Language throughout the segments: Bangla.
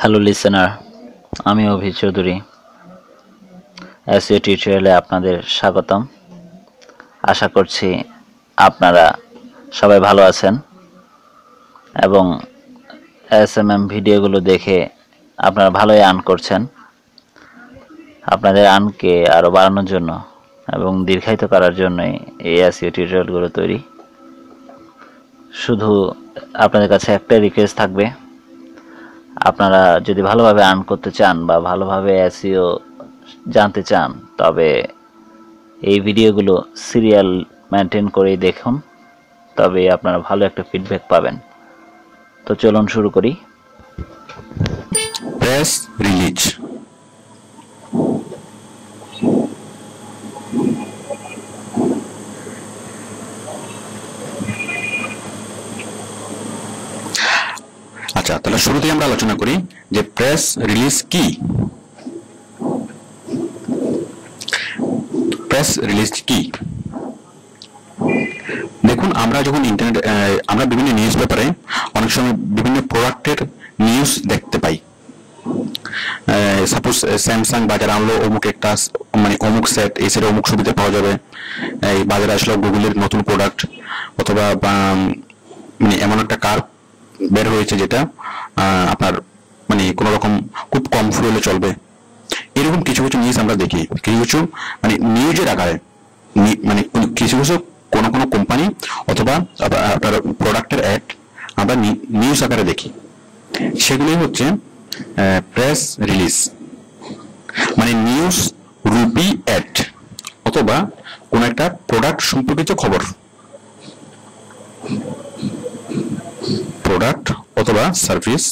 হ্যালো লিসেনার, আমি অভি চৌধুরী। এসইও টিউটোরিয়ালে আপনাদের স্বাগতম। আশা করছি আপনারা সবাই ভালো আছেন এবং এসএমএম ভিডিওগুলো দেখে আপনারা ভালোই আর্ন করছেন। আপনাদের আর্নকে আরও বাড়ানোর জন্য এবং দীর্ঘায়িত করার জন্যই এই এসইও টিউটোরিয়ালগুলো তৈরি। শুধু আপনাদের কাছে একটাই রিকোয়েস্ট থাকবে, আপনারা যদি ভালোভাবে আর্ন করতে চান বা ভালোভাবে এসইও জানতে চান, তবে এই ভিডিওগুলো সিরিয়াল মেনটেন করেই দেখুন, তবে আপনারা ভালো একটা ফিডব্যাক পাবেন। তো চলুন শুরু করি। Press release. আচ্ছা, তাহলে শুরুতেই আমরা আলোচনা করি যে প্রেস রিলিজ কি। প্রেস রিলিজ কি? দেখুন, আমরা যখন আমরা বিভিন্ন নিউজ পেপারে অনেক সময় বিভিন্ন প্রোডাক্টের নিউজ দেখতে পাই। সাপোজ স্যামসাং বাজারে আনলো অমুক একটা অমুক সেট, এই সেটে অমুক সুবিধা পাওয়া যাবে। এই বাজারে আসলো গুগলের নতুন প্রোডাক্ট, অথবা এমন একটা কার বের হয়েছে যেটা আপনার কোনো রকম খুব কম ফুয়েলে চলবে। এরকম কিছু কিছু নিউজ আমরা দেখি, কিছু কিছু নিউজের আকারে, কিছু কিছু কোনো কোনো কোম্পানি অথবা আপনার প্রোডাক্টের অ্যাড আমরা নিউজ আকারে দেখি। সেগুলোই হচ্ছে প্রেস রিলিজ, নিউজ রূপী অ্যাড অথবা কোন একটা প্রোডাক্ট সম্পর্কিত খবর, প্রোডাক্ট অথবা সার্ভিস,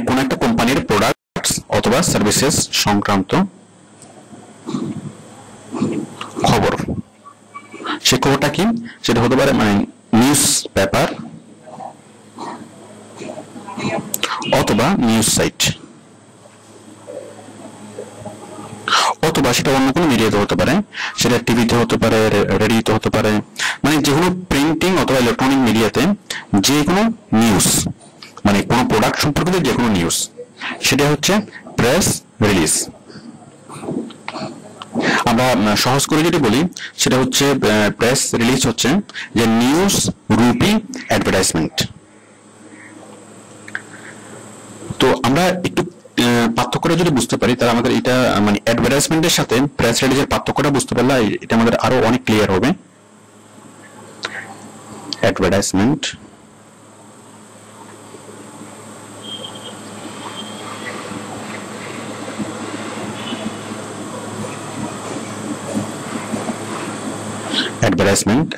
কোন একটা কোম্পানির প্রোডাক্ট অথবা সার্ভিসেস সংক্রান্ত খবর। সে খবরটা কি? সেটা হতে পারে নিউজ পেপার অথবা নিউজ সাইট, অথবা সেটা অন্য কোনো মিডিয়াতে হতে পারে, সেটা টিভিতে হতে পারে, রেডিওতে হতে পারে, যে কোনো প্রিন্টিং অথবা ইলেকট্রনিক মিডিয়াতে যে কোনো নিউজ, কোনো প্রোডাক্ট সম্পর্কিত যে কোনো নিউজ, সেটা হচ্ছে প্রেস রিলিজ। আমরা সহজ করে যদি বলি, সেটা হচ্ছে প্রেস রিলিজ হচ্ছে যে নিউজ রূপী অ্যাডভার্টাইজমেন্ট। তো আমরা একটু পার্থক্যটা যদি বুঝতে পারি, তাহলে আমাদের এটা অ্যাডভার্টাইজমেন্টের সাথে প্রেস রিলিজের পার্থক্যটা বুঝতে পারলে এটা আমাদের আরো অনেক ক্লিয়ার হবে। অ্যাডভার্টাইজমেন্ট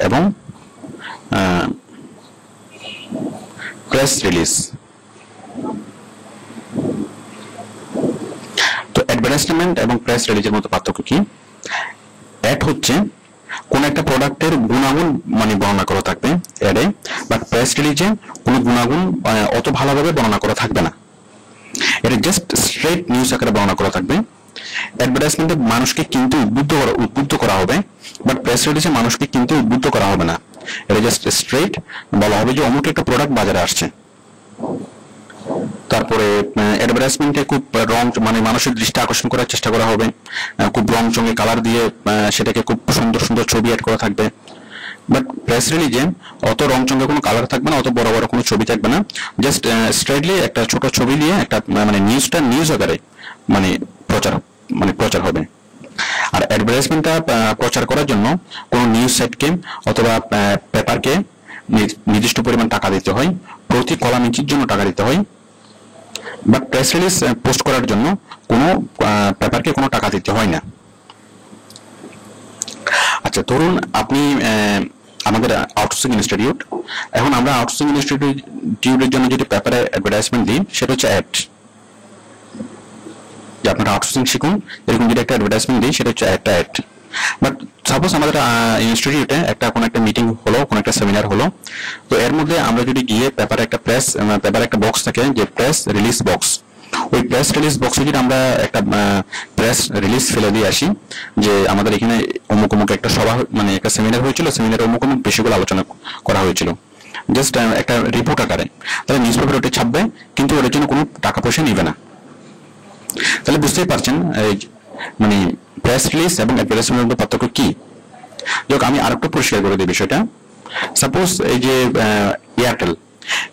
এবং প্রেস রিলিজ। তো অ্যাডভার্টাইজমেন্ট এবং প্রেস রিলিজের মধ্যে পার্থক্য কি? অ্যাড হচ্ছে কোন একটা প্রোডাক্টের গুণাগুণ বর্ণনা করা থাকবে অ্যাডে, বাট প্রেস রিলিজে কোনো গুণাগুণ অত ভালোভাবে বর্ণনা করা থাকবে না। এটা জাস্ট স্ট্রেট নিউজ আকারে বর্ণনা করা থাকবে। অ্যাডভার্টাইজমেন্টে মানুষকে কিন্তু উদ্বুদ্ধ করা হবে, বাট প্রেস রিলিজে মানুষকে কিন্তু উদ্বুদ্ধ করা হবে না। এটা জাস্ট স্ট্রেট বলা হবে যে অমুক একটা প্রোডাক্ট বাজারে আসছে। তারপরে অ্যাডভার্টাইজমেন্টে খুব রং মানুষের দৃষ্টি আকর্ষণ করার চেষ্টা করা হবে, খুব রং চঙে কালার দিয়ে সেটাকে খুব সুন্দর সুন্দর ছবি অ্যাড করা থাকবে। বাট প্রেস রিলিজে অত রং চঙে কোনো কালার থাকবে না, অত বড় বড় কোনো ছবি থাকবে না, জাস্ট স্ট্রেটলি একটা ছোট ছবি নিয়ে একটা নিউজটা নিউজ আকারে প্রচার হবে। আর অ্যাডভার্টাইজমেন্টটা প্রচার করার জন্য কোনো নিউজ সাইটকে অথবা পেপারকে নির্দিষ্ট পরিমাণ টাকা দিতে হয়, প্রতি কলাম ইঞ্চির জন্য টাকা দিতে হয়। বাট প্রেস রিলিজ পোস্ট করার জন্য কোনো পেপারকে কোনো টাকা দিতে হয় না। আচ্ছা, ধরুন আপনি আমাদের আউটসোর্সিং ইনস্টিটিউট, এখন আমরা আউটসোর্সিং ইনস্টিটিউটের জন্য যেটি পেপারে অ্যাডভার্টাইজমেন্ট দিই, সেটা হচ্ছে অ্যাড। যে আপনারা আউটসোর্সিং শিখুন, এরকম যদি একটা অ্যাডভার্টাইজমেন্ট দিই, সেটা হচ্ছে একটা অ্যাড। বাট সাপোজ আমাদের ইনস্টিটিউটে কোনো একটা মিটিং হলো, কোনো একটা সেমিনার হলো, তো এর মধ্যে আমরা যদি গিয়ে পেপারে একটা বক্স থাকে যে প্রেস রিলিজ বক্স, ওই প্রেস রিলিজ বক্সে যদি আমরা একটা প্রেস রিলিজ ফেলে দিয়ে আসি যে আমাদের এখানে অমুক অমুক একটা সভা একটা সেমিনার হয়েছিল, সেমিনারে অমুক অমুক বিষয়গুলো আলোচনা করা হয়েছিল, জাস্ট একটা রিপোর্ট আকারে, তাহলে নিউজ পেপার ওটা ছাপবে, কিন্তু ওটার জন্য কোনো টাকা পয়সা নেবে না। তাহলে বুঝতেই পারছেন মানে প্রেস রিলিজ এবং অ্যাডভার্টাইজমেন্টের মধ্যে পার্থক্য কি। যাক, আমি আরেকটু পরিষ্কার করে দিই বিষয়টা। সাপোজ এই যে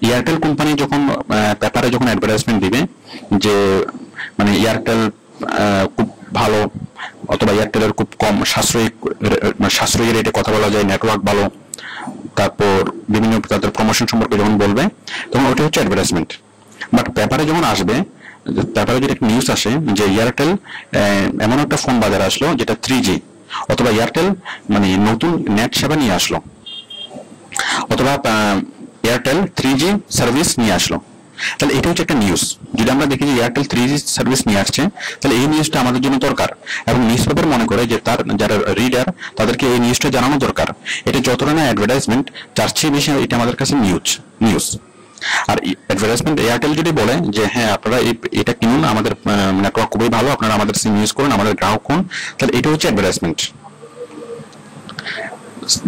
এয়ারটেল কোম্পানি যখন পেপারে যখন অ্যাডভার্টাইজমেন্ট দিবে যে মানে এয়ারটেল খুব ভালো, অথবা এয়ারটেলের খুব কম সাশ্রয়ী রেটে কথা বলা যায়, নেটওয়ার্ক ভালো, তারপর বিভিন্ন তাদের প্রমোশন সম্পর্কে যখন বলবে, তখন ওটা হচ্ছে অ্যাডভার্টাইজমেন্ট। বাট পেপারে যখন আসবে, পেপারে যেটা নিউজ আসে যে এয়ারটেল এমন একটা ফোন বাজারে আসলো যেটা 3G, অথবা এয়ারটেল মানে নতুন নেট সেবা নিয়ে আসলো, অথবা এয়ারটেল 3G সার্ভিস নিয়ে আসলো, তাহলে এটা হচ্ছে একটা নিউজ। যদি আমরা দেখি যে এয়ারটেল 3G সার্ভিস নিয়ে আসছে, তাহলে এই নিউজটা আমাদের জন্য দরকার, এবং নিউজ পেপার মনে করে যে তার যারা রিডার তাদেরকে এই নিউজটা জানানো দরকার। এটা যতটা না অ্যাডভার্টাইজমেন্ট, তার চেয়ে বেশি এটা আমাদের কাছে নিউজ। আর অ্যাডভার্টাইজমেন্ট এয়ারটেল যদি বলে যে হ্যাঁ আপনারা এটা কিনুন, আমাদের নেটওয়ার্ক খুবই ভালো, আপনারা আমাদের সিম ইউজ করুন, আমাদের গ্রাহক হন, তাহলে এটা হচ্ছে অ্যাডভার্টাইজমেন্ট।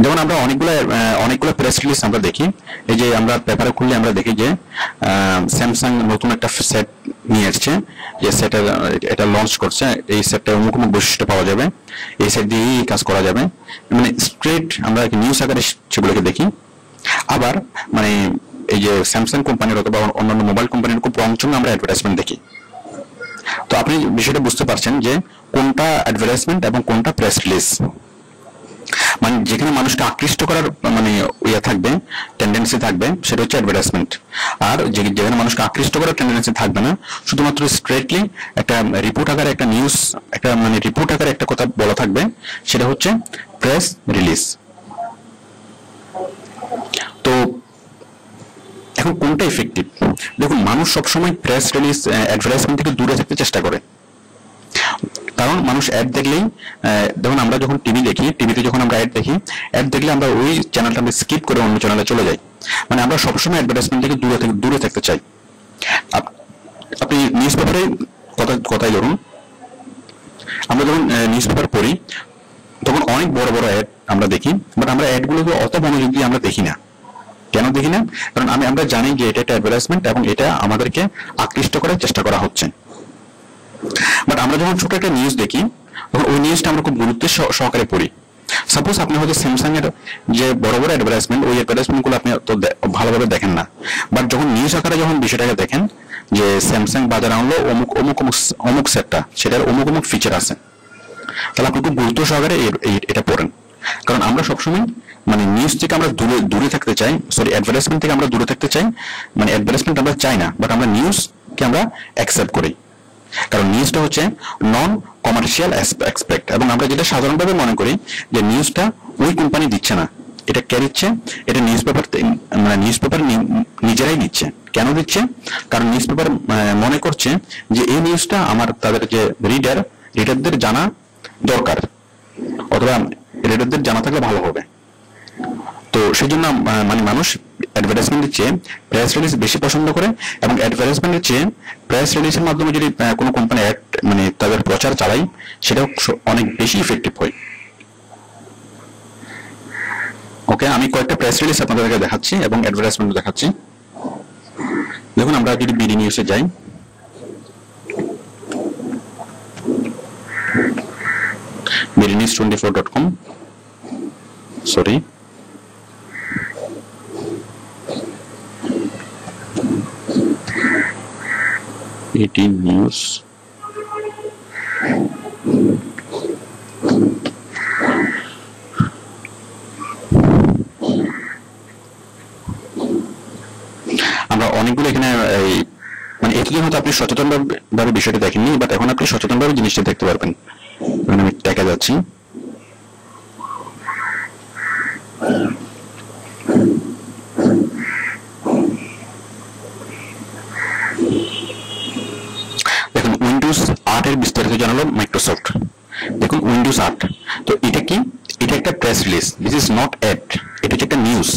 যেমন আমরা অনেকগুলো প্রেস রিলিজ আমরা দেখি, এই যে আমরা পেপারে খুললে আমরা দেখি যে স্যামসাং নতুন একটা সেট নিয়ে আসছে, যে সেটের এটা লঞ্চ করছে, এই সেটটা অমুক বৈশিষ্ট্য পাওয়া যাবে, এই সেট দিয়ে এই কাজ করা যাবে, মানে স্ট্রেট আমরা নিউজ আকারে সেগুলোকে দেখি। আবার মানে এই যে স্যামসাং কোম্পানির অথবা অন্যান্য মোবাইল কোম্পানির খুব রংচং আমরা অ্যাডভার্টাইজমেন্ট দেখি। তো আপনি বিষয়টা বুঝতে পারছেন যে কোনটা অ্যাডভার্টাইজমেন্ট এবং কোনটা প্রেস রিলিজ। মানে যেখানে মানুষকে আকৃষ্ট করার মানে থাকবে, টেন্ডেন্সি থাকবে, সেটা হচ্ছে অ্যাডভার্টাইজমেন্ট। আর যেখানে মানুষকে আকৃষ্ট করার টেন্ডেন্সি থাকবে না, শুধুমাত্র স্ট্রেটলি একটা রিপোর্ট আকারে একটা নিউজ, একটা মানে রিপোর্ট আকারে একটা কথা বলা থাকবে, সেটা হচ্ছে প্রেস রিলিজ। তো এখন কোনটা ইফেক্টিভ? দেখুন, মানুষ সবসময় প্রেস রিলিজ অ্যাডভার্টাইজমেন্ট থেকে দূরে থাকতে চেষ্টা করে, কারণ মানুষ অ্যাড দেখলেই, দেখুন আমরা যখন টিভি দেখি, টিভিতে যখন আমরা অ্যাড দেখি, অ্যাড দেখলে আমরা ওই চ্যানেলটা আমরা স্কিপ করে অন্য চ্যানেলে চলে যাই। মানে আমরা সবসময় অ্যাডভার্টাইজমেন্ট থেকে দূরে থাকতে চাই। আপনি নিউজ পেপারে কথাই ধরুন, আমরা যখন নিউজ পেপার পড়ি তখন অনেক বড় বড় অ্যাড আমরা দেখি, বাট আমরা অ্যাডগুলোকে অত মনোযোগ দিয়ে আমরা দেখি না। কেন দেখি না? কারণ আমরা জানি যে এটা একটা অ্যাডভার্টাইজমেন্ট এবং এটা আমাদেরকে আকৃষ্ট করার চেষ্টা করা হচ্ছে। বাট আমরা যখন ছোট একটা নিউজ দেখি, তখন ওই নিউজটা আমরা খুব গুরুত্বের সহকারে পড়ি। সাপোজ আপনি হয়তো স্যামসাং এর যে বড় বড় অ্যাডভার্টাইজমেন্ট, ওই অ্যাডভার্টাইজমেন্ট গুলো আপনি তো ভালোভাবে দেখেন না, বাট যখন নিউজ আকারে যখন বিষয়টাকে দেখেন যে স্যামসাং বাজারে আনলো অমুক সেটটা, সেটার অমুক ফিচার আছে, তাহলে আপনি খুব গুরুত্ব সহকারে এটা পড়েন। কারণ আমরা সবসময় মানে নিউজ থেকে আমরা দূরে থাকতে চাই, সরি অ্যাডভার্টাইজমেন্ট থেকে আমরা দূরে থাকতে চাই। মানে অ্যাডভার্টাইজমেন্ট আমরা চাই না, বাট আমরা নিউজকে আমরা অ্যাকসেপ্ট করি, কারণ নিউজটা হচ্ছে নন কমার্শিয়াল অ্যাসপেক্ট, এবং আমরা যেটা সাধারণভাবে মনে করি যে নিউজটা ওই কোম্পানি দিচ্ছে না, এটা কে দিচ্ছে, এটা নিউজ পেপার নিজেরাই দিচ্ছে। কেন দিচ্ছে? কারণ নিউজ পেপার মনে করছে যে এই নিউজটা তাদের যে রিডারদের জানা দরকার, অথবা রিডারদের জানা থাকলে ভালো হবে। তো সেই জন্য মানে মানুষ অ্যাডভার্টাইজমেন্টের চেয়ে প্রেস রিলিজ বেশি পছন্দ করে, এবং অ্যাডভার্টাইজমেন্টের চেয়ে প্রেস রিলিজের মাধ্যমে যদি কোনো কোম্পানি মানে তাদের প্রচার চালায়, সেটাও অনেক বেশি ইফেক্টিভ হয়। ওকে, আমি কয়েকটা প্রেস রিলিজ আপনাদেরকে দেখাচ্ছি এবং অ্যাডভার্টাইজমেন্ট দেখাচ্ছি। দেখুন, আমরা যদি বিডি নিউজে যাই, bdnews24.com, সরি, BD নিউজ, আমরা অনেকগুলো এখানে মানে এতদিন হয়তো আপনি সচেতনভাবে বিষয়টা দেখেননি, বাট এখন আপনি সচেতনভাবে জিনিসটা দেখতে পারবেন। আমি দেখা যাচ্ছি, দেখুন উইন্ডোজ 8 এর বিস্তারিত জানালো মাইক্রোসফট। দেখুন উইন্ডোজ 8, তো এটা কি? এটা একটা press release, this is not ad, এটা হচ্ছে একটা নিউজ।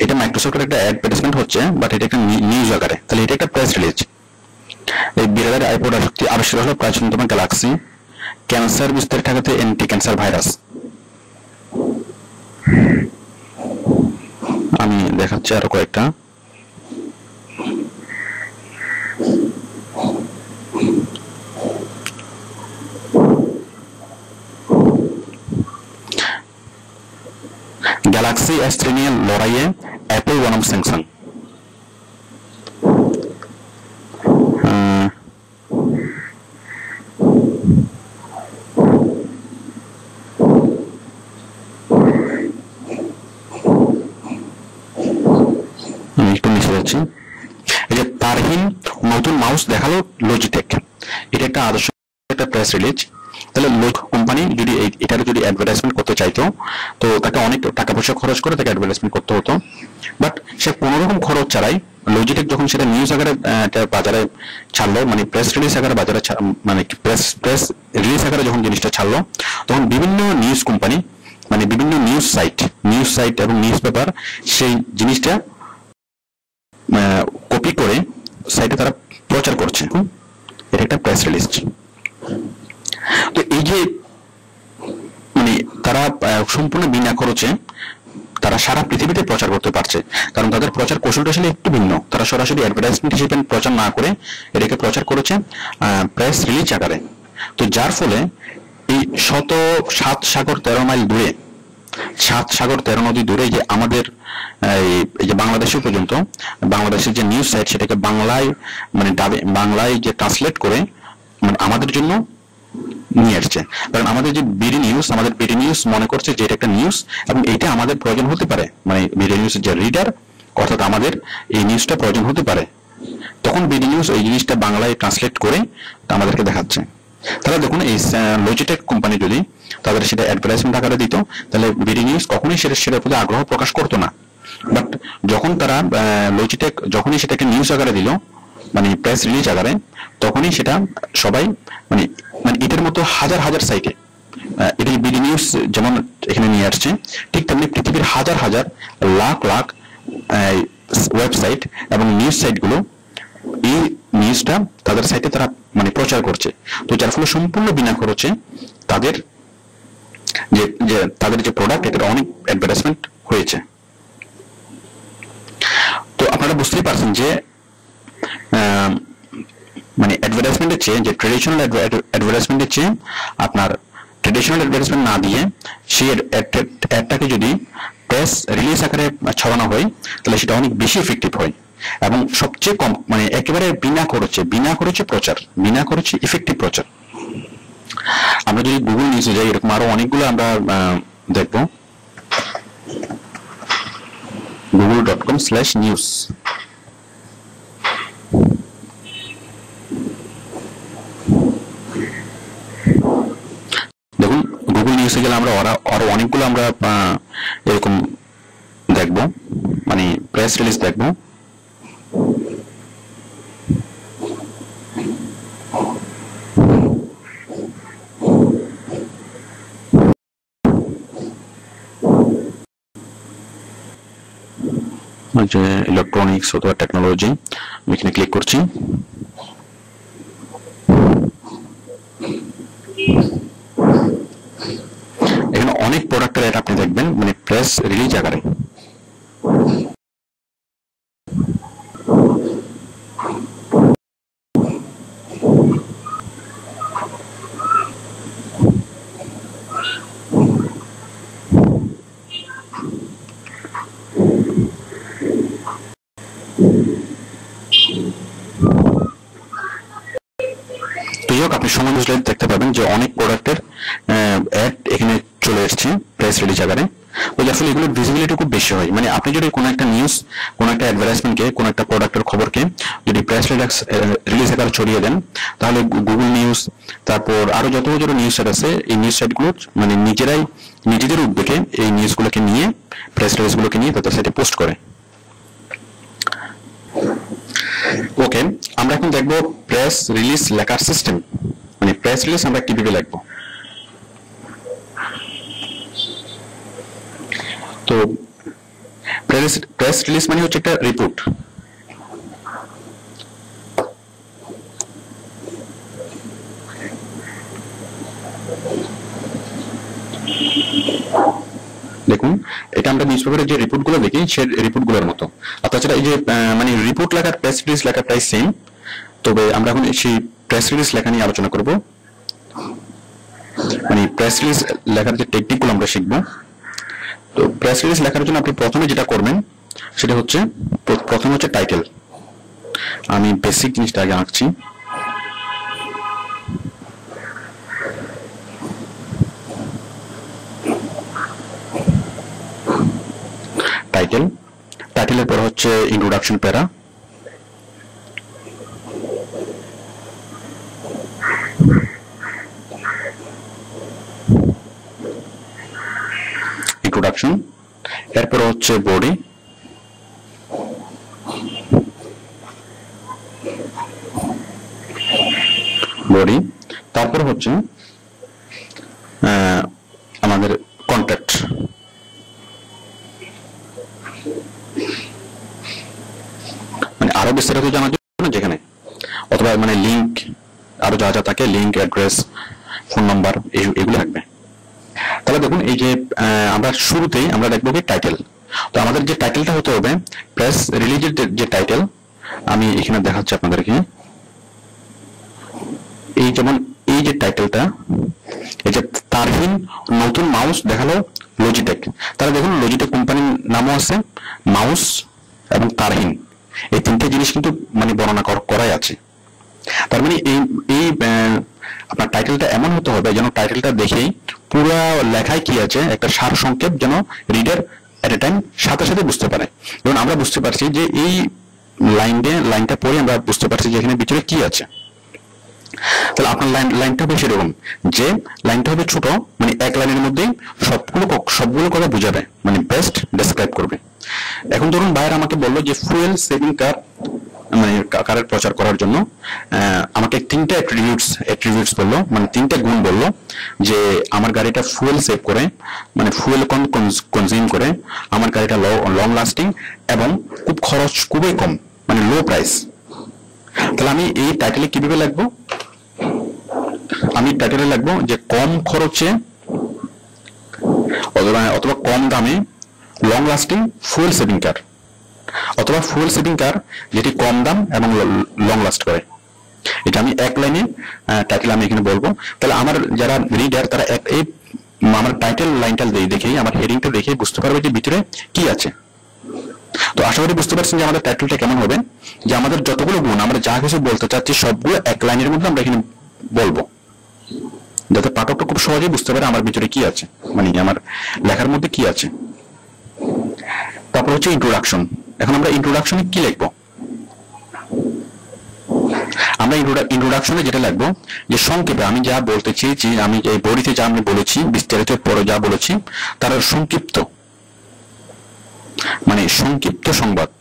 এটা মাইক্রোসফটের একটা অ্যাডভার্টাইজমেন্ট হচ্ছে, বাট এটা একটা নিউজ আকারে, তাহলে এটা একটা প্রেস রিলিজ। এই বিড়ালের আইপড আবিষ্কার হলো প্রাচীনতম গ্যালাক্সি, ক্যান্সার বিস্তার ঠেকাতে অ্যান্টি ক্যান্সার ভাইরাস। আমি দেখাচ্ছি। দেখাচ্ছি আরো কয়েকটা। গ্যালাক্সি S3 নিয়ে লড়াইয়ে অ্যাপল বনাম স্যামসাং। আমি একটু নিচে যাচ্ছি। এই যে তারহীন নতুন মাউস দেখালো লজিটেক, এটা একটা আদর্শ একটা প্রেস রিলিজ। তাহলে কোম্পানি যদি এটার যদি অ্যাডভার্টাইজমেন্ট করতে চাইতো তো তাকে অনেক টাকা পয়সা খরচ করে তাকে অ্যাডভার্টাইজমেন্ট করতে হতো, বাট সে কোনো রকম খরচ ছাড়াই লজিটেক যখন সেটা নিউজ আকারে বাজারে ছাড়লো, মানে প্রেস রিলিজ আকারে বাজারে মানে প্রেস রিলিজ আকারে যখন জিনিসটা ছাড়লো, তখন বিভিন্ন নিউজ কোম্পানি মানে বিভিন্ন নিউজ সাইট এবং নিউজ পেপার সেই জিনিসটা কপি করে সাইটে তারা প্রচার করছে। এটা একটা প্রেস রিলিজ। তো এই যে মানে তারা সম্পূর্ণ বিনা খরচে তারা সারা পৃথিবীতে প্রচার করতে পারছে, কারণ তাদের প্রচার কৌশলটা আসলে একটু ভিন্ন। তারা সরাসরি অ্যাডভার্টাইজমেন্ট হিসেবে প্রচার না করে এটাকে প্রচার করেছে প্রেস রিলিজ আকারে। তো যার ফলে এই 7 সাগর 13 মাইল দূরে, 7 সাগর 13 নদী দূরে যে আমাদের এই যে বাংলাদেশে পর্যন্ত বাংলাদেশের যে নিউজ সাইট সেটাকে বাংলায় মানে বাংলায় যে ট্রান্সলেট করে মানে আমাদের জন্য নিয়ে আসছে। কারণ আমাদের যে বিডি নিউজ মনে করছে যে এটা একটা নিউজ এবং এটা আমাদের প্রয়োজন হতে পারে, মানে বিডি নিউজের যে রিডার অর্থাৎ আমাদের এই নিউজটা প্রয়োজন হতে পারে, তখন বিডি নিউজ এই জিনিসটা বাংলায় ট্রান্সলেট করে আমাদেরকে দেখাচ্ছে। তাহলে দেখুন এই লজিটেক কোম্পানি যদি তাদের সেটা অ্যাডভার্টাইজমেন্ট আকারে দিত তাহলে বিডি নিউজ কখনোই সেটার প্রতি আগ্রহ প্রকাশ করতো না। বাট যখন তারা লজিটেক যখনই সেটাকে নিউজ আকারে দিল মানে প্রেস রিলিজ আকারে, তখনই সেটা সবাই মানে মানে এটার মতো হাজার হাজার সাইটে এটি বিডি নিউজ যেমন এখানে নিয়ে আসছে, ঠিক তেমনি পৃথিবীর হাজার হাজার লাখ লাখ ওয়েবসাইট এবং নিউজ সাইটগুলো এই নিউজটা তাদের সাইটে তারা মানে প্রচার করছে। তো যার ফলে সম্পূর্ণ বিনা খরচে তাদের যে প্রোডাক্ট এটার অনেক অ্যাডভার্টাইজমেন্ট হয়েছে। তো আপনারা বুঝতেই পারছেন যে মানে অ্যাডভার্টাইজমেন্টের চেয়ে যে ট্রেডিশনাল অ্যাডভার্টাইজমেন্টের চেয়ে আপনার ট্রেডিশনাল অ্যাডভার্টাইজমেন্ট না দিয়ে সেই অ্যাডটাকে যদি প্রেস রিলিজ আকারে ছড়ানো হয় তাহলে সেটা অনেক বেশি এফেক্টিভ হয় এবং সবচেয়ে কম মানে একেবারে বিনা খরচে প্রচার, বিনা খরচে এফেক্টিভ প্রচার। আমরা যদি গুগল নিউজে যাই এরকম আরো অনেকগুলো আমরা দেখবো। google.com/news দেখুন গুগল নিউজে গেলে আমরা আরো অনেকগুলো আমরা এরকম দেখবো মানে প্রেস রিলিজ দেখবো। যে ইলেকট্রনিক্স অথবা টেকনোলজি আমি এখানে ক্লিক করছি। এখানে অনেক প্রোডাক্টের অ্যাড আপনি দেখবেন মানে প্রেস রিলিজ আকারে। আপনি সময় বুঝলে দেখতে পাবেন যে অনেক প্রোডাক্টের অ্যাড এখানে চলে এসেছে প্রেস রিলিজ আকারে। তো যার ফলে এগুলোর ভিজিবিলিটি খুব বেশি হয়। মানে আপনি যদি কোনো একটা নিউজ কোনো একটা অ্যাডভার্টাইজমেন্টকে কোনো একটা প্রোডাক্টের খবরকে যদি প্রেস রিলিজ আকারে ছড়িয়ে দেন তাহলে গুগল নিউজ তারপর আরো যত যত নিউজ সাইট আছে এই নিউজ সাইটগুলো মানে নিজেদের উদ্যোগে এই নিউজগুলোকে নিয়ে প্রেস রিলিজগুলোকে নিয়ে তাদের সাইটে পোস্ট করে। ওকে, আমরা এখন দেখবো প্রেস রিলিজ লেখার সিস্টেম, মানে প্রেস রিলিজ আমরা কিভাবে লিখবো। তো প্রেস রিলিজ মানে হচ্ছে একটা রিপোর্ট। দেখুন এটা আমরা নিউজ পেপারের যে রিপোর্টগুলো দেখি সেই রিপোর্টগুলোর মতো। আর তাছাড়া এই যে মানে রিপোর্ট লেখার প্রেস রিলিজ লেখার প্রায় সেম, তবে আমরা এখন সেই প্রেস রিলিজ লেখা নিয়ে আলোচনা করব। মানে প্রেস রিলিজ লেখার যে টেকনিকগুলো আমরা শিখবো। তো প্রেস রিলিজ লেখার জন্য আপনি প্রথমে যেটা করবেন সেটা হচ্ছে প্রথমে হচ্ছে টাইটেল। আমি বেসিক জিনিসটা আগে আঁকছি। টাইটেল, টাইটেলের পর হচ্ছে ইন্ট্রোডাকশন প্যারা, ইন্ট্রোডাকশন, এরপর হচ্ছে বডি, বডি, তারপর হচ্ছে আমাদের কন্ট্যাক্ট। মানে আরো বিস্তারিত জানার জন্য যেখানে অথবা মানে লিঙ্ক আরো যা যা থাকে, লিঙ্ক, অ্যাড্রেস, ফোন নাম্বার, এগুলো থাকবে। তাহলে দেখুন এই যে আমরা শুরুতেই আমরা দেখবো কি টাইটেল। তো আমাদের যে টাইটেলটা হতে হবে প্রেস রিলিজের যে টাইটেল, আমি এখানে দেখাচ্ছি আপনাদেরকে। এই যেমন এই যে টাইটেলটা, এই যে তারহীন নতুন মাউস দেখালো লজিটেক, তাহলে দেখুন লজিটেক কোম্পানির নামও আছে, মাউস এবং তারহীন, এই তিনটে জিনিস কিন্তু মানে বর্ণনা করাই আছে। তার মানে এই আপনার টাইটেলটা এমন হতে হবে যেন টাইটেলটা দেখেই পুরো লেখায় কি আছে একটা সার সংক্ষেপ যেন রিডার এট এ টাইম সাথে সাথে বুঝতে পারে। যেমন আমরা বুঝতে পারছি যে এই লাইনটা পড়ে আমরা বুঝতে পারছি যে এখানে ভিতরে কি আছে। তাহলে আপনার লাইনটা হবে সেরকম যে লাইনটা হবে ছোট, মানে এক লাইনের মধ্যেই সবগুলো কথা বুঝাবে, মানে বেস্ট ডেসক্রাইব করবে। এখন ধরুন বাইরে আমাকে বললো যে ফুয়েল সেভিং কার, মানে কারের প্রচার করার জন্য আমাকে তিনটা অ্যাট্রিবিউটস বললো, মানে তিনটা গুণ বললো যে আমার গাড়িটা ফুয়েল সেভ করে, মানে ফুয়েল কনজিউম করে, আমার গাড়িটা লং লাস্টিং এবং খুব খরচ খুবই কম, মানে লো প্রাইস। তাহলে আমি এই টাইটেলে কিভাবে লাগবো? আমি টাইটেলে লাগবো যে কম খরচে অথবা কম দামে লং লাস্টিং ফুয়েল সেভিং কার, অথবা ফুয়েল সেভিং কার যেটি কম দাম এবং লং লাস্ট করে। এটা আমি এক লাইনে টাইটেল আমি এখানে বলবো। তাহলে আমার যারা রিডার তারা এই আমার টাইটেল লাইনটা দেখেই, আমার হেডিংটা দেখে বুঝতে পারবে যে ভিতরে কি আছে। তো আশা করি বুঝতে পারছেন যে আমাদের টাইটেলটা কেমন হবে, যে আমাদের যতগুলো গুণ আমরা যা কিছু বলতে চাচ্ছি সবগুলো এক লাইনের মধ্যে আমরা এখানে বলবো, যাতে পাঠকটা খুব সহজেই বুঝতে পারে আমার ভিতরে কি আছে, মানে আমার লেখার মধ্যে কি আছে। তারপর হচ্ছে ইন্ট্রোডাকশন। এখন আমরা ইন্ট্রোডাকশনে কি লিখবো? আমরা ইন্ট্রোডাকশনে যেটা লিখবো যে সংক্ষেপে আমি যা বলতে চেয়েছি, আমি এই বডিতে যা আমি বলেছি, বিস্তারিত পরে যা বলেছি তার সংক্ষিপ্ত, মানে সংক্ষিপ্ত সংবাদ,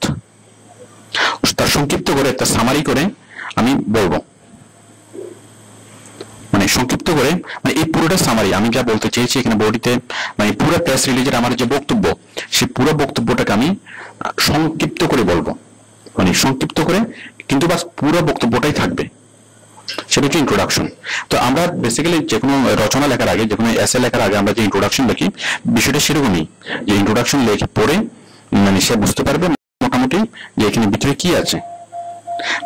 তার সংক্ষিপ্ত করে একটা সামারি করে আমি বলবো, মানে সংক্ষিপ্ত করে, মানে এই পুরোটা সামারি আমি যা বলতে চেয়েছি এখানে বডিতে, মানে পুরো প্রেস রিলিজের আমার যে বক্তব্য সেই পুরো বক্তব্যটাকে আমি সংক্ষিপ্ত করে বলবো, মানে সংক্ষিপ্ত করে, কিন্তু বাস পুরো বক্তব্যটাই থাকবে, সেটা হচ্ছে ইন্ট্রোডাকশন। তো আমরা বেসিক্যালি যে কোনো রচনা লেখার আগে, যে কোনো এসে লেখার আগে আমরা যে ইন্ট্রোডাকশন লিখি, বিষয়টা সেরকমই, যে ইন্ট্রোডাকশন লেখে পড়ে মানে সে বুঝতে পারবে মোটামুটি যে এখানে ভিতরে কি আছে।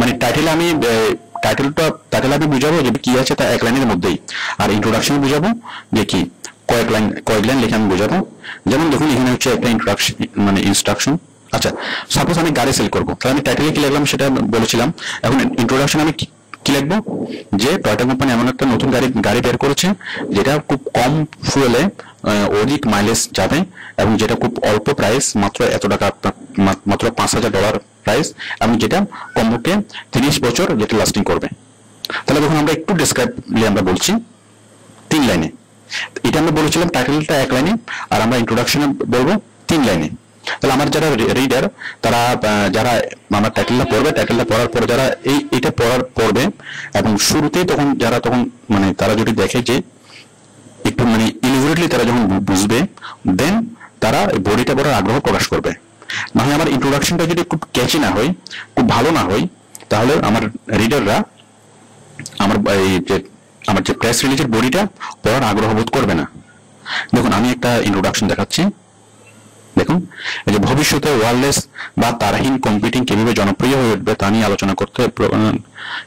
মানে টাইটেল আমি বুঝাবো যে কি আছে তা এক লাইনের মধ্যেই, আর ইন্ট্রোডাকশন বুঝাবো যে কি কয়েক লাইন লিখে আমি বুঝাবো। যেমন দেখুন এখানে হচ্ছে একটা ইন্ট্রোডাকশন, মানে ইনস্ট্রাকশন। আচ্ছা, সাপোজ আমি গাড়ি সেল করবো, তাহলে আমি টাইটেলে কি লিখলাম সেটা বলেছিলাম। এখন ইন্ট্রোডাকশন আমি কি লিখবো? যে টয়োটা কোম্পানি এমন একটা নতুন গাড়ি বের করেছে যেটা খুব কম ফুয়েলে অধিক মাইলেজ যাবে, এবং যেটা খুব অল্প প্রাইস, মাত্র এত টাকা, মাত্র $5,000 প্রাইস, এবং যেটা কমপক্ষে 30 বছর যেটা লাস্টিং করবে। তাহলে দেখুন আমরা একটু ডেসক্রাইবলি আমরা বলছি 3 লাইনে। এটা আমরা বলেছিলাম টাইটেলটা 1 লাইনে, আর আমরা ইন্ট্রোডাকশনে বলবো 3 লাইনে। তাহলে আমার যারা রিডার তারা যারা আমার টাইটেলটা পড়ার পরে যারা এইটা পড়বে এবং শুরুতেই তখন মানে তারা যদি দেখে যে একটু মানে ইলিভারেটলি তারা যখন বুঝবে, দেন তারা বডিটা পড়ার আগ্রহ প্রকাশ করবে। না হয় আমার ইন্ট্রোডাকশনটা যদি খুব ক্যাচি না হয়, খুব ভালো না হয়, তাহলে আমার রিডাররা আমার যে প্রেস রিলিজের বডিটা পড়ার আগ্রহ বোধ করবে না। দেখুন আমি একটা ইন্ট্রোডাকশন দেখাচ্ছি, দেখুন, এই যে ভবিষ্যতে ওয়্যারলেস বা তারহীন কম্পিউটিং কিভাবে জনপ্রিয় হয়ে উঠবে তা নিয়ে আলোচনা করতে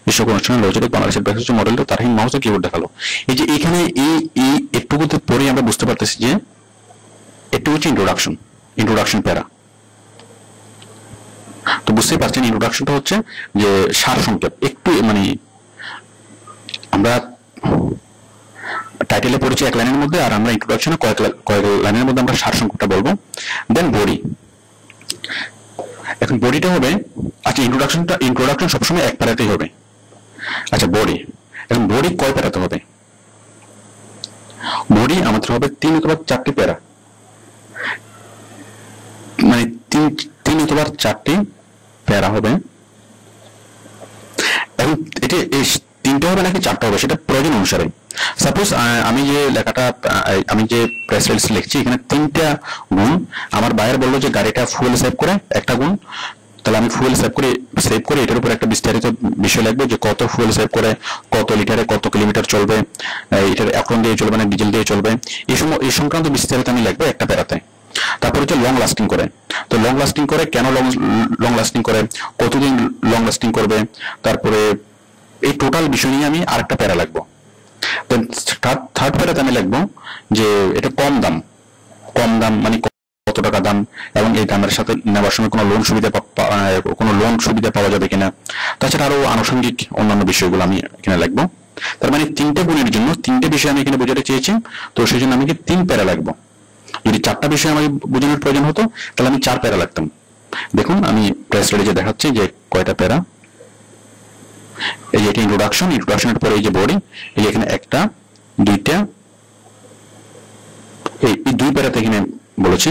বিশ্বক অনুষ্ঠানে লজিক বাংলাদেশের বেশ কিছু মডেলটা তারহীন মাউস কিবোর্ড দেখালো। এই যে এখানে এই একটুকুতে পরে আমরা বুঝতে পারতেছি যে একটু হচ্ছে ইন্ট্রোডাকশন প্যারা। তো বুঝতেই পারছেন ইন্ট্রোডাকশনটা হচ্ছে যে সার সংক্ষেপ, একটু মানে আমরা টাইটেলে পড়েছি এক লাইনের মধ্যে, আর আমরা ইন্ট্রোডাকশনে কয়েক লাইনের মধ্যে আমরা সার সংক্ষেপটা বলবো। দেন বডি। এখন বডিটা হবে, আচ্ছা ইন্ট্রোডাকশন সবসময় এক প্যারাতেই হবে। আচ্ছা বডি, এখন বডি কয় প্যারাতে হবে? বডি আমাদের হবে 3 অথবা 4টি প্যারা, মানে 3 অথবা 4টি প্যারা হবে। এখন এটি 3টে হবে নাকি 4টা হবে সেটা প্রয়োজন অনুসারে। সাপোজ আমি যে লেখাটা আমি যে প্রেস রিলিজ লিখছি এখানে 3টা গুণ, আমার বায়ার বললো যে গাড়িটা ফুয়েল সেভ করে একটা গুণ, তাহলে আমি ফুয়েল সেভ করে এটার উপর একটা বিস্তারিত বিষয় লিখবো যে কত ফুয়েল সেভ করে, কত লিটারে কত কিলোমিটার চলবে, এটার এখন দিয়ে চলবে না ডিজেল দিয়ে চলবে, এই সংক্রান্ত বিস্তারিত আমি লিখবো একটা প্যারাতে। তারপর হচ্ছে লং লাস্টিং করে, তো লং লাস্টিং করে কেন লং লাস্টিং করে, কতদিন লং লাস্টিং করবে, তারপরে এই টোটাল বিষয় নিয়ে আমি আরেকটা প্যারা লিখবো। দেন থার্ড প্যারাতে আমি লিখবো যে এটা কম দাম মানে কত টাকা দাম, এবং এই দামের সাথে নেওয়ার সময় কোনো লোন সুবিধা পাওয়া যাবে কিনা, তাছাড়া আরো আনুষঙ্গিক অন্যান্য বিষয়গুলো আমি এখানে লিখবো। তার মানে 3টে গুণের জন্য 3টে বিষয় আমি এখানে বোঝাতে চেয়েছি, তো সেই জন্য আমি 3 প্যারা লিখবো। যদি 4টা বিষয় আমাকে বোঝানোর প্রয়োজন হতো তাহলে আমি 4 প্যারা লিখতাম। দেখুন আমি প্রেস রিলিজে দেখাচ্ছি যে কয়টা প্যারা। এই যে এটা ইন্ট্রোডাকশনের পরে এই যে বডি, এই যে এখানে 1টা 2টা, এই 2 প্যারাতে এখানে বলেছি।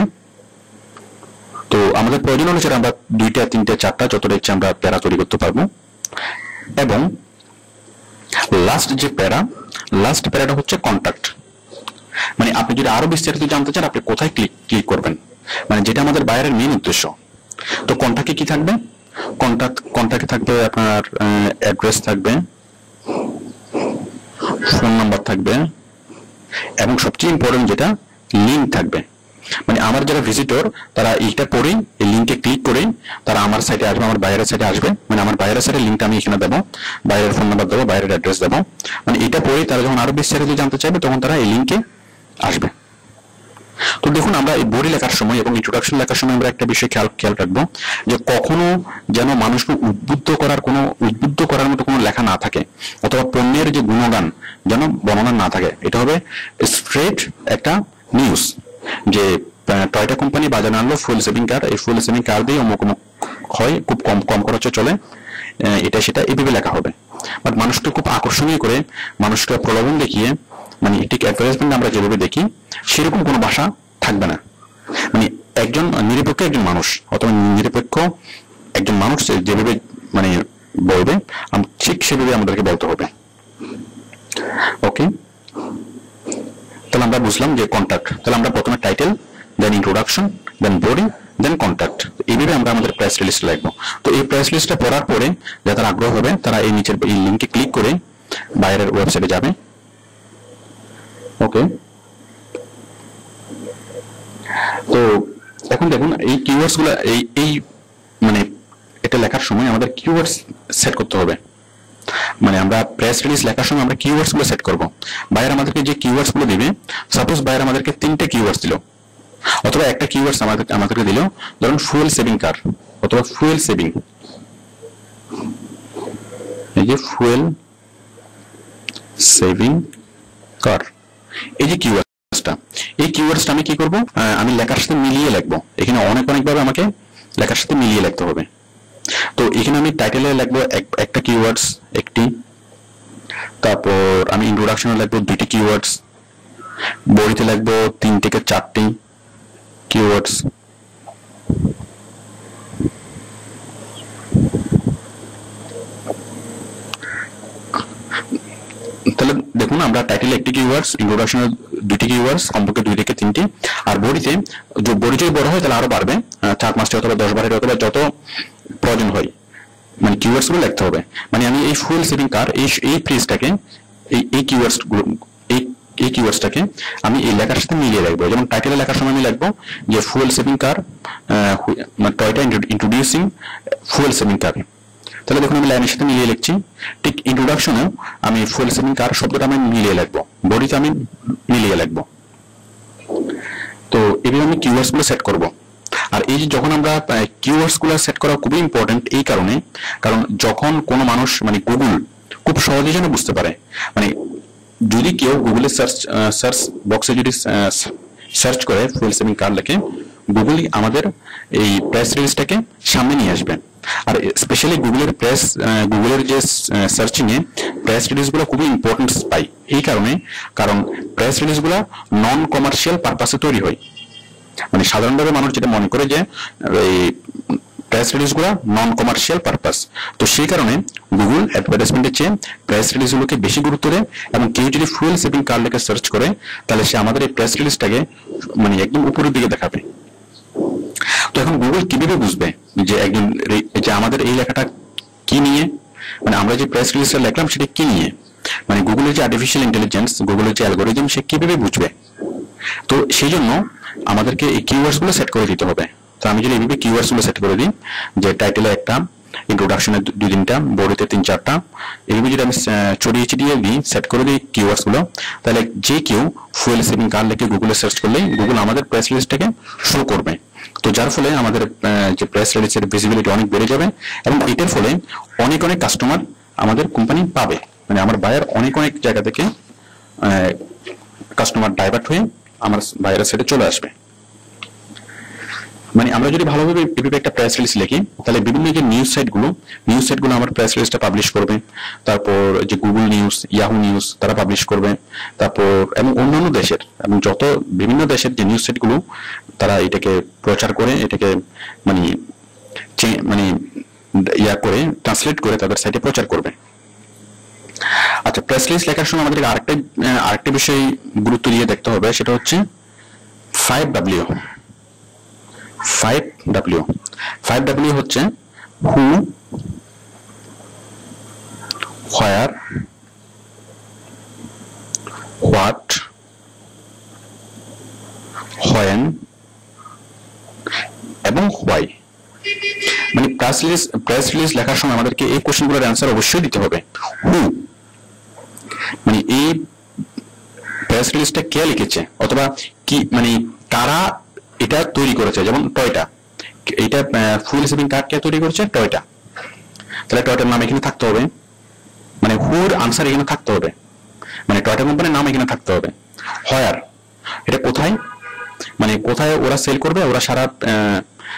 তো আমাদের প্রয়োজন অনুসারে আমরা 2টা 3টা 4টা যতটা ইচ্ছে আমরা প্যারা তৈরি করতে পারবো। এবং লাস্ট প্যারাটা হচ্ছে কন্টাক্ট, মানে আপনি যদি আরো বিস্তারিত জানতে চান আপনি কোথায় ক্লিক করবেন, মানে যেটা আমাদের বায়ারের মেইন উদ্দেশ্য। তো কন্টাক্টে কি থাকবে? কন্টাক্টে থাকবে আপনার অ্যাড্রেস থাকবে, ফোন নাম্বার থাকবে, এবং সবচেয়ে ইম্পর্টেন্ট যেটা লিঙ্ক থাকবে। মানে আমার যারা ভিজিটর তারা এইটা পড়েই এই লিঙ্কে ক্লিক করে তারা আমার সাইটে আসবে, আমার বাইরের সাইটে আসবে, মানে আমার বাইরের সাইটের লিঙ্কটা আমি এখানে দেবো, বাইরের ফোন নাম্বার দেবো, বাইরের অ্যাড্রেস দেবো, মানে এটা পড়েই তারা যখন আরো বিস্তারিত জানতে চাইবে তখন তারা এই লিঙ্কে আসবে। তো দেখুন আমরা এই বডি লেখার সময় এবং ইন্ট্রোডাকশন লেখার সময় আমরা একটা বিষয় খেয়াল রাখবো যে কখনো যেন মানুষকে উদ্বুদ্ধ করার মতো কোনো লেখা না থাকে, অথবা পণ্যের যে গুণগান যেন বর্ণনা না থাকে। এটা হবে স্ট্রেট একটা নিউজ যে টয়োটা কোম্পানি বাজারে আনলো ফুয়েল সেভিং কার, এই ফুয়েল সেভিং কার দিয়ে অমুক হয়, খুব কম খরচে চলে, এটা সেটা এইভাবে লেখা হবে। বাট মানুষকে খুব আকর্ষণীয় করে, মানুষকে প্রলোভন দেখিয়ে, মানে ঠিক অ্যাডভার্টাইজমেন্ট আমরা যেভাবে দেখি সেরকম কোনো ভাষা থাকবে না। মানে একজন নিরপেক্ষ একজন মানুষ অথবা নিরপেক্ষ একজন মানুষ যেভাবে মানে বলবে ঠিক সেভাবে আমাদেরকে বলতে হবে। ওকে, তাহলে আমরা বুঝলাম যে কন্টাক্ট, তাহলে আমরা প্রথমে টাইটেল, দেন ইন্ট্রোডাকশন, দেন বডি, দেন কন্টাক্ট, এইভাবে আমরা আমাদের প্রেস রিলিজ লিখবো। তো এই প্রেস রিলিজটা পড়ার পরে যারা আগ্রহ হবে তারা এই নিচের এই লিঙ্কে ক্লিক করে বাইরের ওয়েবসাইটে যাবে। ওকে, তো এখন দেখুন এই কিওয়ার্ডস গুলো এই মানে এটা লেখার সময় আমাদের কিওয়ার্ডস সেট করতে হবে। মানে আমরা প্রেস রিলিজ লেখার সময় আমরা কিওয়ার্ডস গুলো সেট করব। বায়ার আমাদেরকে যে কিওয়ার্ডস গুলো দিবে, সাপোজ বায়ার আমাদেরকে 3টে কিওয়ার্ডস দিল, অথবা একটা কিওয়ার্ডস আমাদেরকে দিল, ধরুন ফুয়েল সেভিং কার অথবা ফুয়েল সেভিং, এই যে ফুয়েল সেভিং কার, এই যে কিওয়ার্ডসটা, এই কিওয়ার্ডসটা আমি কি করব, আমি লেখার সাথে মিলিয়ে লিখবো। এখানে অনেকভাবে আমাকে লেখার সাথে মিলিয়ে লিখতে হবে। তো এখানে আমি টাইটেলে লিখবো একটা কিওয়ার্ডস একটি, তারপর আমি ইন্ট্রোডাকশনে লিখবো 2টি কিওয়ার্ডস, বডিতে লিখবো 3 থেকে 4টি কিওয়ার্ডস, তাহলে দেখুন আমরা টাইটেলে 1টি কিওয়ার্ডস, ইন্ট্রোডাকশনে 2টি কিওয়ার্ডস, কমপক্ষে 2 থেকে 3টি, আর বডিতে বডি যদি বড় হয় তাহলে আরো বাড়বে, 4-5টি অথবা 10-12টি অথবা যত প্রয়োজন হয়, মানে কিওয়ার্ডস গুলো লিখতে হবে। মানে আমি এই ফুয়েল সেভিং কার এই ফ্রেজটাকে এই কিওয়ার্ডস গুলো এই এই কিওয়ার্ডসটাকে আমি এই লেখার সাথে মিলিয়ে রাখবো। যেমন টাইটেলে লেখার সময় আমি লিখবো যে ফুয়েল সেভিং কার, টয়টা ইন্ট্রোডিউসিং ফুয়েল সেভিং কার। তাহলে দেখুন আমি লাইনের সাথে মিলিয়ে লিখছি। ঠিক ইন্ট্রোডাকশনেও আমি ফুয়েল সেভিং কার শব্দটা আমি মিলিয়ে লিখবো, বডিতে আমি মিলিয়ে লিখবো। তো এভাবে আমি কিওয়ার্ডস গুলো সেট করবো। আর এই যে যখন আমরা কিওয়ার্ডস গুলো সেট করা খুবই ইম্পর্টেন্ট এই কারণে, কারণ যখন কোনো মানুষ মানে গুগল খুব সহজে যেন বুঝতে পারে, মানে যদি কেউ গুগলে সার্চ বক্সে যদি সার্চ করে ফুয়েল সেভিং কার লেখে, গুগলই আমাদের এই প্রেস রিলিজটাকে সামনে নিয়ে আসবে। আর স্পেশালি গুগলের যে সার্চিং এ প্রেস রিলিজ গুলো খুবই ইম্পর্টেন্স পাই এই কারণে, কারণ প্রেস রিলিজ গুলো নন কমার্শিয়াল পারপাসে তৈরি হয়। মানে সাধারণভাবে মানুষ যেটা মনে করে যে এই প্রেস রিলিজ গুলো নন কমার্শিয়াল পারপাস, তো সেই কারণে গুগল অ্যাডভার্টাইজমেন্টের চেয়ে প্রেস রিলিজ গুলোকে বেশি গুরুত্ব দেয়। এবং কেউ যদি ফুয়েল সেভিং কার লেখে সার্চ করে, তাহলে সে আমাদের এই প্রেস রিলিজটাকে মানে একদম উপরের দিকে দেখাবে। তো এখন গুগল কিভাবে বুঝবে যে একজন যে আমাদের এই লেখাটা কি নিয়ে, মানে আমরা যে প্রেস রিলিজটা লিখলাম সেটা কি নিয়ে, মানে গুগলের যে আর্টিফিশিয়াল ইন্টেলিজেন্স, গুগলের যে অ্যালগোরিদম, সে কিভাবে বুঝবে? তো সেই জন্য আমাদেরকে এই কিওয়ার্ডস গুলো সেট করে দিতে হবে। তো আমি যদি এইভাবে কিওয়ার্ডস গুলো সেট করে দিই, যে টাইটেলে একটা, ইন্ট্রোডাকশনে 2-3টা, বডিতে 3-4টা, এইভাবে যদি আমি ছড়িয়ে ছিটিয়ে দিই, সেট করে দিই কিওয়ার্ডস গুলো, তাহলে যে কেউ ফুয়েল সেভিং কার লিখে গুগলে সার্চ করলেই গুগল আমাদের প্রেস রিলিজটাকে শো করবে। তো যার ফলে আমাদের যে প্রেস রিলিজের ভিজিবিলিটি অনেক বেড়ে যাবে, এবং এটার ফলে অনেক অনেক কাস্টমার আমাদের কোম্পানি পাবে। মানে আমার বায়ার অনেক অনেক জায়গা থেকে কাস্টমার ডাইভার্ট হয়ে আমার বায়ারের সাইডে চলে আসবে। মানে আমরা যদি ভালোভাবে এভাবে একটা প্রেস রিলিজ লিখি, তাহলে বিভিন্ন যে নিউজ সাইটগুলো আমার প্রেস রিলিজটা পাবলিশ করবে। তারপর যে গুগল নিউজ, ইয়াহু নিউজ তারা পাবলিশ করবে। তারপর এবং অন্যান্য দেশের এবং যত বিভিন্ন দেশের যে নিউজ সাইটগুলো, তারা এটাকে প্রচার করে, এটাকে মানে মানে করে ট্রান্সলেট করে তাদের সাইটে প্রচার করবে। আচ্ছা, প্রেস রিলিজ লেখার সময় আমাদের আরেকটা বিষয় গুরুত্ব দিয়ে দেখতে হবে, সেটা হচ্ছে 5W। 5W হচ্ছে হু, হোয়ার, হোয়াট, হোয়েন এবং হোয়াই। মানে প্রেস রিলিজ লেখার সময় আমাদেরকে এই কোশ্চেনগুলোর অ্যান্সার অবশ্যই দিতে হবে। হু, মানে এই প্রেস রিলিজটা কে লিখেছে, অথবা কি মানে কারা এটা তৈরি করেছে। যেমন টয়টা, এটা ফুয়েল সেভিং কার কে তৈরি করেছে? টয়টা। তাহলে টয়টার নাম এখানে থাকতে হবে, মানে হুর আনসার এখানে থাকতে হবে, মানে টয়টা কোম্পানির নাম এখানে থাকতে হবে। হোয়ার, এটা কোথায়, মানে কোথায় ওরা সেল করবে, ওরা সারা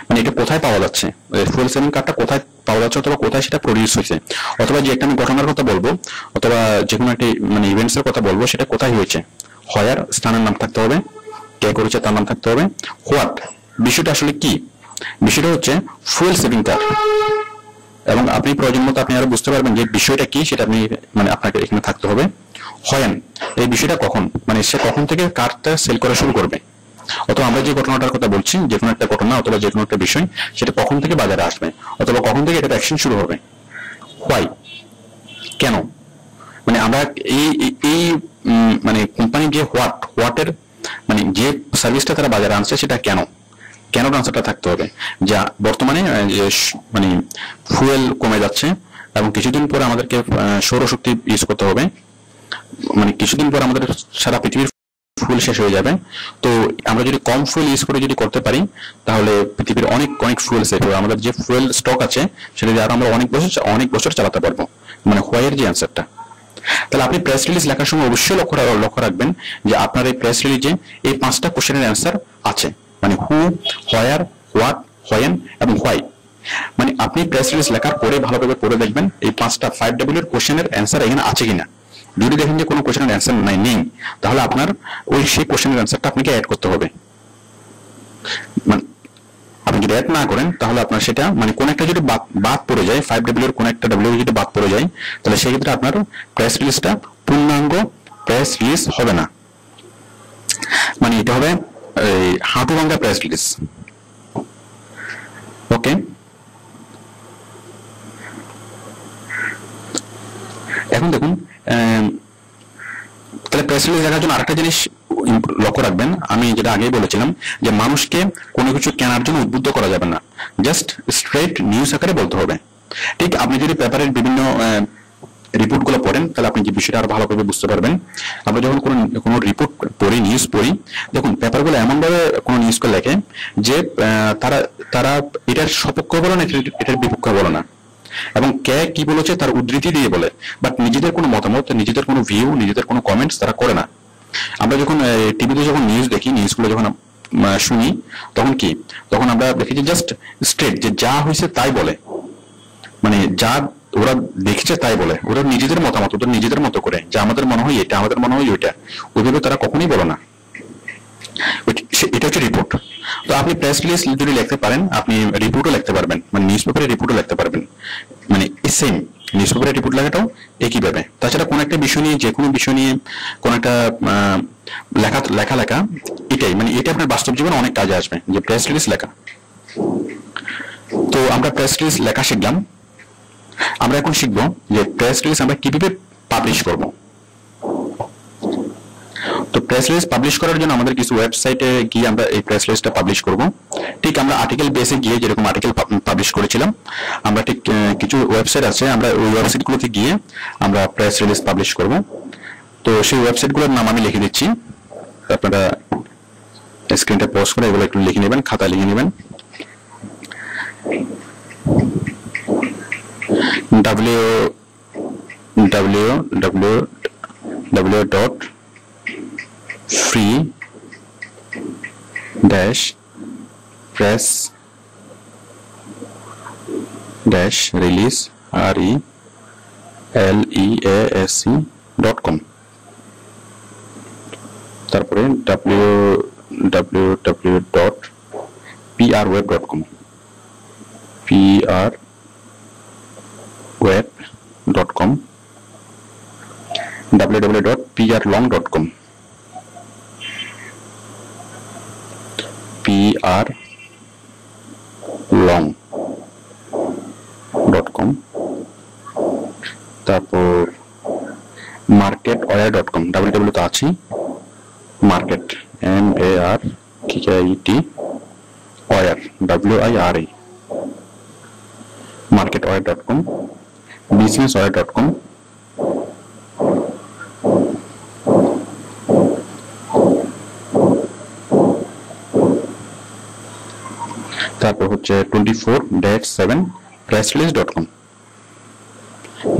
মানে এটা কোথায় পাওয়া যাচ্ছে, ফুয়েল সেভিং কারটা কোথায় পাওয়া যাচ্ছে, অথবা কোথায় সেটা প্রডিউস হয়েছে, অথবা যে একটা আমি ঘটনার কথা বলবো, অথবা যে কোনো একটি মানে ইভেন্টস এর কথা বলবো, সেটা কোথায় হয়েছে। হোয়ার, স্থানের নাম থাকতে হবে, কে করেছে তার নাম থাকতে হবে। হোয়াট, বিষয়টা আসলে কি, বিষয়টা হচ্ছে ফুয়েল সেভিং কার। এবং আপনি প্রয়োজন মতো আপনি আরো বুঝতে পারবেন যে বিষয়টা কি, সেটা আপনি মানে আপনাকে এখানে থাকতে হবে। হোয়েন, এই বিষয়টা কখন, মানে সে কখন থেকে কারটা সেল করা শুরু করবে, অথবা আমরা যে ঘটনাটার কথা বলছি, যে কোনো একটা ঘটনা অথবা যে কোনো একটা বিষয়, সেটা কখন থেকে বাজারে আসবে, অথবা কখন থেকে এটা অ্যাকশন শুরু হবে। হোয়াই, কেন, মানে আমরা এই মানে কোম্পানি যে হোয়াটের মানে যে সার্ভিসটা তারা বাজারে আনছে, সেটা কেন আনসারটা থাকতে হবে। যা বর্তমানে মানে ফুয়েল কমে যাচ্ছে, এবং কিছুদিন পরে আমাদেরকে সৌরশক্তি ইউজ করতে হবে, মানে কিছুদিন পর আমাদের সারা পৃথিবীর ফুয়েল শেষ হয়ে যাবে। তো আমরা যদি কম ফুয়েল ইউজ করে যদি করতে পারি, তাহলে পৃথিবীর অনেক ফুয়েল সেভ হবে। আমাদের যে ফুয়েল স্টক আছে, সেটা দিয়ে আরো আমরা অনেক বছর চালাতে পারবো। মানে হোয়াইয়ের যে অ্যান্সারটা। তাহলে আপনি প্রেস রিলিজ লেখার সময় অবশ্যই লক্ষ্য রাখবেন যে আপনার এই প্রেস রিলিজে এই 5টা কোশ্চেনের অ্যান্সার আছে, মানে হু, হোয়ার, হোয়াট, হোয়েন এবং হোয়াই। মানে আপনি প্রেস রিলিজ লেখার পরে ভালোভাবে পড়ে দেখবেন এই 5টা 5W এর কোশ্চেনের অ্যান্সার এখানে আছে কিনা। যদি দেখেন যে কোনো কোশ্চেনের অ্যান্সার নেই, তাহলে আপনার সেই কোশ্চেনের অ্যান্সারটা আপনাকে অ্যাড করতে হবে। মানে আপনি যদি অ্যাড না করেন, তাহলে আপনার সেটা মানে কোন একটা যদি বাদ পড়ে যায়, 5W এর কোন একটা W যদি বাদ পড়ে যায়, তাহলে সেই ক্ষেত্রে আপনার প্রেস রিলিজটা পূর্ণাঙ্গ প্রেস রিলিজ হবে না। মানে এটা হবে হাঁটু ভাঙ্গা প্রেস রিলিজ। ওকে, এখন দেখুন তাহলে প্রেস রিলিজ লেখার জন্য আরেকটা জিনিস লক্ষ্য রাখবেন, আমি যেটা আগেই বলেছিলাম যে মানুষকে কোনো কিছু কেনার জন্য উদ্বুদ্ধ করা যাবে না, জাস্ট স্ট্রেট নিউজ আকারে বলতে হবে। ঠিক আপনি যদি পেপারের বিভিন্ন রিপোর্ট গুলো পড়েন তাহলে আপনি যে বিষয়টা আরো ভালোভাবে বুঝতে পারবেন। আমরা যখন কোনো রিপোর্ট পড়ি, নিউজ পড়ি, দেখুন পেপারগুলো এমন ভাবে কোনো নিউজকে লেখে যে তারা এটার সপক্ষে বলে না, এটার বিপক্ষে বলে না, এবং কে কি বলেছে তার উদ্ধৃতি দিয়ে বলে, বাট নিজেদের কোনো মতামত, নিজেদের কোনো ভিউ, নিজেদের কোনো কমেন্টস তারা করে না। আমরা যখন টিভিতে যখন নিউজ দেখি, নিউজগুলো যখন শুনি, তখন আমরা দেখি যে জাস্ট স্ট্রেট যে যা হয়েছে তাই বলে, মানে যা ওরা দেখছে তাই বলে, ওরা নিজেদের মতামত, ওদের নিজেদের মতো করে, যে আমাদের মনে হয় এটা, আমাদের মনে হয় ওইটা, ওইভাবে তারা কখনোই বলে না। এটা হচ্ছে রিপোর্ট। তো আপনি প্রেস রিলিজ যদি লিখতে পারেন, আপনি রিপোর্টও লিখতে পারবেন, মানে নিউজ পেপারে রিপোর্টও লিখতে পারবেন, মানে সেম নিউজ পেপারে রিপোর্ট লেখাটাও একইভাবে। তাছাড়া কোন একটা বিষয় নিয়ে, যে কোনো বিষয় নিয়ে কোন একটা লেখা এটাই, মানে এটা আপনার বাস্তব জীবনে অনেক কাজে আসবে, যে প্রেস রিলিজ লেখা। তো আমরা প্রেস রিলিজ লেখা শিখলাম, আমরা এখন শিখবো যে প্রেস রিলিজ আমরা কিভাবে পাবলিশ করব। তো প্রেস রিলিজ পাবলিশ করার জন্য আমাদের কিছু ওয়েবসাইটে গিয়ে আমরা এই প্রেস রিলিজটা পাবলিশ করব। ঠিক আমরা আর্টিকেল বেসে গিয়ে যেরকম আর্টিকেল পাবলিশ করেছিলাম, আমরা ঠিক কিছু ওয়েবসাইট আছে, আমরা ওই ওয়েবসাইটগুলোতে গিয়ে আমরা প্রেস রিলিজ পাবলিশ করব। তো সেই ওয়েবসাইটগুলোর নাম আমি লিখে দিচ্ছি, আপনারা স্ক্রিনটা পজ করে এগুলো একটু লিখে নেবেন, খাতা লিখে নেবেন। www.free-release.com, তারপরে www.prweb.com, prweb.com, www.prlong.com, prlong.com, তারপর marketwire.com, www তো আছি, market MARKET wire WIRE, marketwire.com, businesswire.com, তারপর হচ্ছে 24-7 pressrelease.com,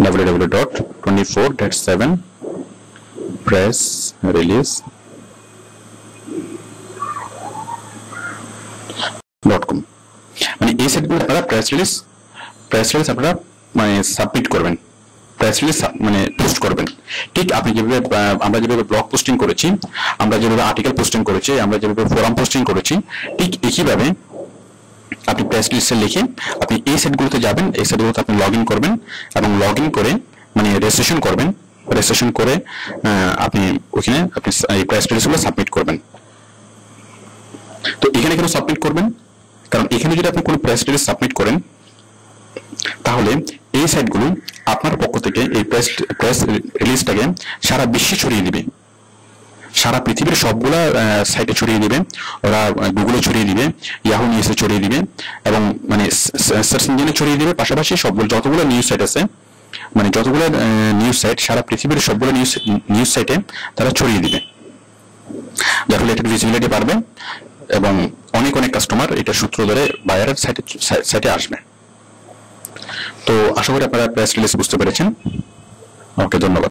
www.24-7 pressrelease.com, মানে এই সাইটগুলো আপনারা প্রেস রিলিজ আপনারা মানে সাবমিট করবেন, প্রেস রিলিজ মানে পোস্ট করবেন। ঠিক আপনি যেভাবে আমরা যেভাবে ব্লগ পোস্টিং করেছি, আমরা যেভাবে আর্টিকেল পোস্টিং করেছি, আমরা যেভাবে ফোরাম পোস্টিং করেছি, ঠিক একইভাবে আপনি প্রেস রিলিজে লিখে আপনি এই সাইটগুলোতে যাবেন, এই সাইটগুলোতে আপনি লগ ইন করবেন, এবং লগ ইন করে মানে রেজিস্ট্রেশন করবেন, রেজিস্ট্রেশন করে আপনি ওখানে আপনি এই প্রেস রিলিজগুলো সাবমিট করবেন। তো এখানে কেন সাবমিট করবেন? কারণ এখানে যদি আপনি কোনো প্রেস রিলিজ সাবমিট করেন, তাহলে এই সাইটগুলো আপনার পক্ষ থেকে এই প্রেস রিলিজটাকে সারা বিশ্বে ছড়িয়ে দিবে, সারা পৃথিবীর সবগুলা সাইটে ছড়িয়ে দিবে, ওরা গুগলে ছড়িয়ে দিবে, ইয়াহু নিউজে ছড়িয়ে দিবে, এবং মানে সার্চ ইঞ্জিনে ছড়িয়ে দিবে, পাশাপাশি সবগুলো যতগুলো নিউজ সাইট আছে, মানে যতগুলো নিউজ সাইট, সারা পৃথিবীর সবগুলো নিউজ সাইটে তারা ছড়িয়ে দিবে, যার ফলে এটার ভিজিবিলিটি বাড়বে এবং অনেক কাস্টমার এটা সূত্র ধরে বায়ারের সাইটে আসবে। তো আশা করি আপনারা প্রেস রিলিজ বুঝতে পেরেছেন। ওকে, ধন্যবাদ।